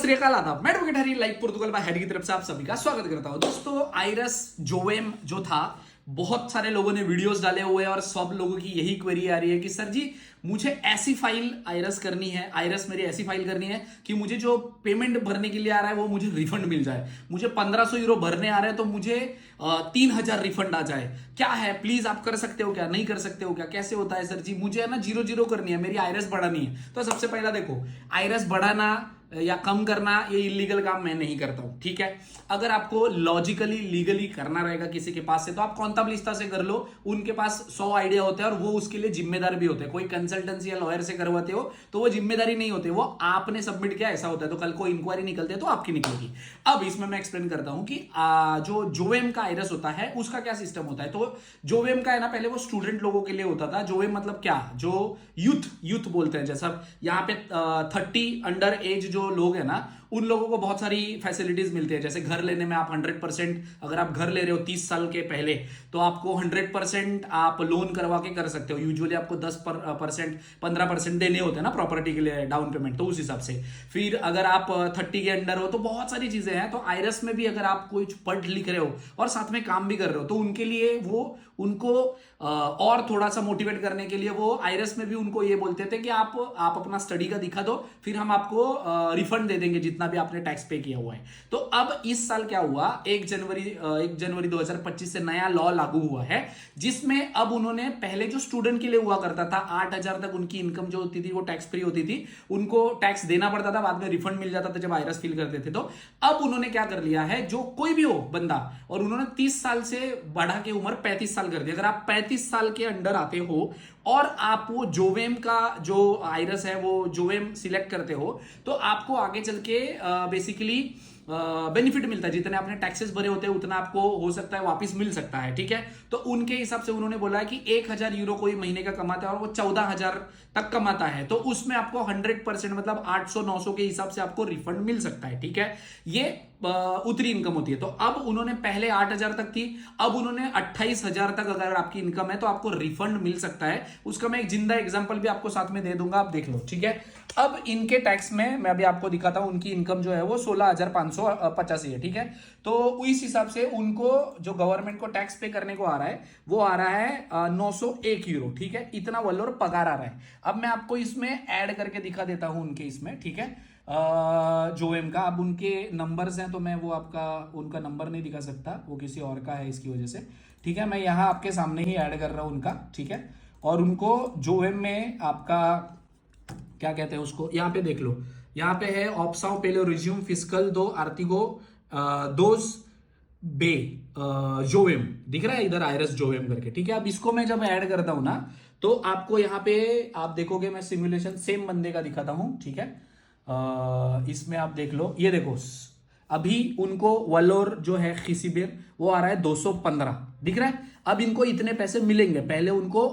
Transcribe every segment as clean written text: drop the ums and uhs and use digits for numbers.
श्री अकाल, आदाब। मैं एडवोकेट हरी, लाइव पोर्तुगल बाय हरी की तरफ से आप सभी का स्वागत करता हूं। दोस्तों, आइरस जोवेम जो था, बहुत सारे लोगों ने वीडियोस डाले हुए हैं और सब लोगों की यही क्वेरी आ रही है कि सर जी मुझे ऐसी फाइल आइरस करनी है, आइरस मेरी ऐसी फाइल करनी है कि मुझे जो पेमेंट भरने के लिए आ रहा है वो मुझे रिफंड मिल जाए। मुझे 1500 यूरो भरने आ रहे हैं तो मुझे 3000 रिफंड आ जाए। क्या है, प्लीज आप कर सकते हो क्या, नहीं कर सकते हो क्या, कैसे होता है सर जी? मुझे है ना 0-0 करनी है, मेरी आइरस बढ़ानी है। तो सबसे पहला देखो, आइरस बढ़ाना या कम करना ये इलीगल काम मैं नहीं करता हूं, ठीक है। अगर आपको लॉजिकली लीगली करना रहेगा किसी के पास से तो आप कॉन्टाबिलिस्टा से कर लो। उनके पास 100 आइडिया होते हैं और वो उसके लिए जिम्मेदार भी होते हैं। कोई कंसल्टेंसी या लॉयर से करवाते हो तो वो जिम्मेदारी नहीं होते, वो आपने सबमिट किया ऐसा होता है। तो कल को इंक्वायरी निकलती है तो आपकी निकलेगी। अब इसमें मैं एक्सप्लेन करता हूं कि जो जोवेम का आइरस होता है उसका क्या सिस्टम होता है। तो जोवेम का है ना, पहले वो स्टूडेंट लोगों के लिए होता था। जोवेम मतलब क्या, जो यूथ बोलते हैं। जैसा यहाँ पे 30 अंडर एज जो लोग हैं ना, उन लोगों को बहुत सारी फैसिलिटीज मिलती है। जैसे घर लेने में आप 100%, अगर आप घर ले रहे हो 30 साल के पहले, तो आपको 100% आप लोन करवा के कर सकते हो। यूजुअली आपको 10% 15% देने होते हैं ना प्रॉपर्टी के लिए डाउन पेमेंट, तो उस हिसाब से। फिर अगर आप 30 के अंडर हो तो बहुत सारी चीजें हैं। तो आइरस में भी अगर आप कुछ पढ़ लिख रहे हो और साथ में काम भी कर रहे हो तो उनके लिए वो उनको और थोड़ा सा मोटिवेट करने के लिए वो आइरस में भी उनको ये बोलते थे कि आप अपना स्टडी का दिखा दो, फिर हम आपको रिफंड दे देंगे जितना भी आपने टैक्स पे किया हुआ है। तो अब इस साल क्या हुआ, 1 जनवरी 2025 से नया लॉ लागू हुआ है, जिसमें अब उन्होंने पहले जो स्टूडेंट के लिए हुआ करता था 8000 तक उनकी इनकम जो होती थी वो टैक्स फ्री होती थी, उनको टैक्स देना पड़ता था, बाद में रिफंड मिल जाता था जब आइरस फिल करते थे। तो अब उन्होंने क्या कर लिया है, जो कोई भी हो बंदा, और उन्होंने 30 साल से बढ़ा के उम्र 35 साल कर दी। अगर आप 35 साल के अंडर आते हो और आप वो जोवेम का जो आइरस है वो जोवेम सिलेक्ट करते हो तो आपको आगे चल के बेसिकली बेनिफिट मिलता है। जितने आपने टैक्सेस भरे होते हैं उतना आपको हो सकता है वापस मिल सकता है, ठीक है। तो उनके हिसाब से उन्होंने बोला है कि 1000 यूरो कोई महीने का कमाता है और वो 14000 तक कमाता है, तो उसमें आपको 100% मतलब 800-900 के हिसाब से आपको रिफंड मिल सकता है, ठीक है। ये उतरी इनकम होती है। तो अब उन्होंने पहले 8000 तक थी, अब उन्होंने 28000 तक अगर आपकी इनकम है तो आपको रिफंड मिल सकता है। उसका मैं एक जिंदा एग्जांपल भी आपको साथ में दे दूंगा, आप देख लो, ठीक है। अब इनके टैक्स में मैं अभी आपको दिखाता हूं, उनकी इनकम जो है वो 16585 है, ठीक है। तो इस हिसाब से उनको जो गवर्नमेंट को टैक्स पे करने को आ रहा है वो आ रहा है 901 यूरो, ठीक है। इतना वलोर पगार आ रहा है। अब मैं आपको इसमें ऐड करके दिखा देता हूं उनके इसमें, ठीक है, जोएम का। अब उनके नंबर्स हैं तो मैं वो आपका उनका नंबर नहीं दिखा सकता, वो किसी और का है इसकी वजह से, ठीक है। मैं यहां आपके सामने ही ऐड कर रहा हूं उनका, ठीक है। और उनको जोएम में आपका क्या कहते हैं उसको, यहां पे देख लो, यहां पे है ऑप्साओ पेलो रिज्यूम फिस्कल दो आर्टिगो दोस बे जोवेम, दिख रहा है इधर आइरस जोवेम करके, ठीक है। अब इसको मैं जब ऐड करता हूं ना तो आपको यहां पे आप देखोगे, मैं सिमुलेशन सेम बंदे का दिखाता हूं, ठीक है। इसमें आप देख लो, ये देखो अभी उनको वलोर जो है खिसिबिर वो आ रहा है 215, दिख रहा है। अब इनको इतने पैसे मिलेंगे, पहले उनको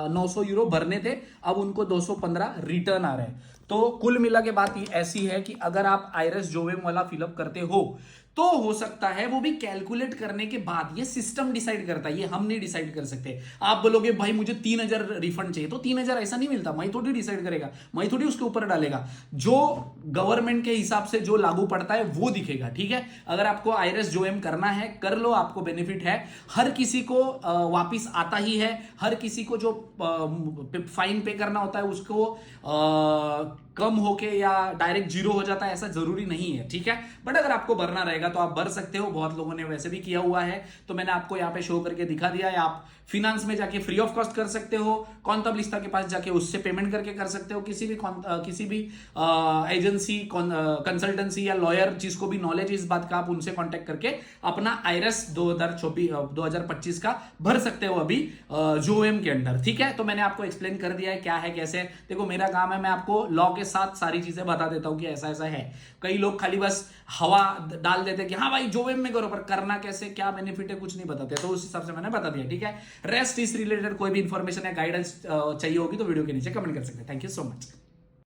900 यूरो भरने थे, अब उनको 215 रिटर्न आ रहे हैं। तो कुल मिला के बात ये ऐसी है कि अगर आप आइरस जोवेम वाला फिलअप करते हो तो हो सकता है, वो भी कैलकुलेट करने के बाद, ये सिस्टम डिसाइड करता है, ये हम नहीं डिसाइड कर सकते। आप बोलोगे भाई मुझे 3000 रिफंड चाहिए, तो 3000 ऐसा नहीं मिलता, मैं थोड़ी डिसाइड करेगा, मैं थोड़ी उसके ऊपर डालेगा। जो गवर्नमेंट के हिसाब से जो लागू पड़ता है वो दिखेगा, ठीक है। अगर आपको आइरस जोएम करना है कर लो, आपको बेनिफिट है। हर किसी को वापिस आता ही है, हर किसी को जो फाइन पे करना होता है उसको कम होके या डायरेक्ट 0 हो जाता है, ऐसा जरूरी नहीं है, ठीक है। बट अगर आपको भरना रहेगा तो आप भर सकते हो, बहुत लोगों ने वैसे भी किया हुआ है, तो मैंने आपको यहाँ पे शो करके दिखा दिया है। आप फिनांस में जाके फ्री ऑफ कॉस्ट कर सकते हो, कॉन्टाबिलिस्टा के पास जाके उससे पेमेंट करके कर सकते हो, किसी भी एजेंसी कंसल्टेंसी या लॉयर जिसको भी नॉलेज इस बात का, आप उनसे कॉन्टेक्ट करके अपना आइरस 2025 का भर सकते हो अभी जोएम के अंडर, ठीक है। तो मैंने आपको एक्सप्लेन कर दिया है क्या है कैसे। देखो मेरा काम है, मैं आपको लॉ के साथ सारी चीजें बता देता हूं कि ऐसा ऐसा है। कई लोग खाली बस हवा डाल देते कि हाँ भाई जोवेम में करो, पर करना कैसे, क्या बेनिफिट है, कुछ नहीं बताते। तो उस हिसाब से मैंने बता दिया, ठीक है। रेस्ट इस रिलेटेड कोई भी इंफॉर्मेशन या गाइडेंस चाहिए होगी तो वीडियो के नीचे कमेंट कर सकते हैं। Thank you so much.